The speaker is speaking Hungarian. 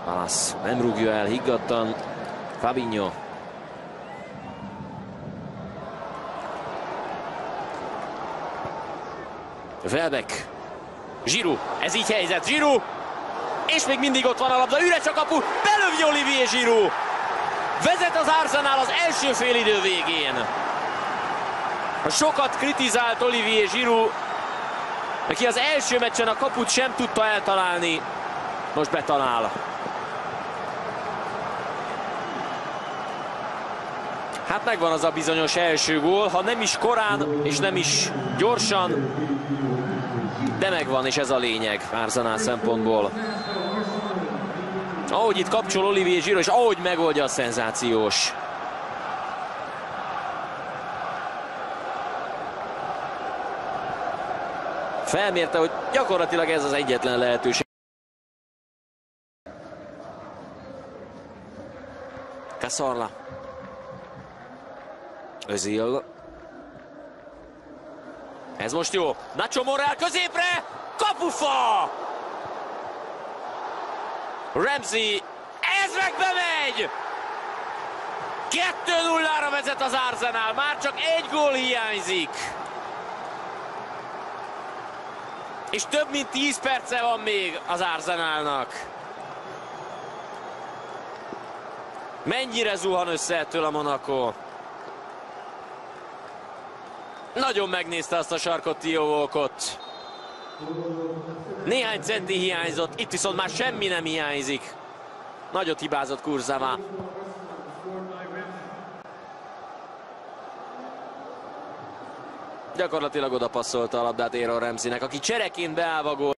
Palasz nem rúgja el higgadtan. Fabinho. Welbeck. Giroud. Ez így helyzet. Giroud. És még mindig ott van a labda. Üres a kapu. Belövje Olivier Giroud. Vezet az Arsenal az első félidő végén. A sokat kritizált Olivier Giroud, aki az első meccsen a kaput sem tudta eltalálni, most betalál. Hát megvan az a bizonyos első gól, ha nem is korán és nem is gyorsan, de megvan, és ez a lényeg Arsenal szempontból. Ahogy itt kapcsol Olivier Giroud, és ahogy megoldja, a szenzációs. Felmérte, hogy gyakorlatilag ez az egyetlen lehetőség. Cazorla. Özil. Ez most jó. Nacho Monreal középre. Kapufa! Ramsey. Ez meg bemegy! 2-0-ra vezet az Arsenal. Már csak egy gól hiányzik. És több mint 10 perce van még az Arsenalnak. Mennyire zuhan össze ettől a Monaco. Nagyon megnézte azt a sarkot Theo Walcott. Néhány centi hiányzott, itt viszont már semmi nem hiányzik. Nagyot hibázott Kurzawa. Gyakorlatilag oda passzolta a labdát Aaron Ramseynek, aki csereként beállva gól.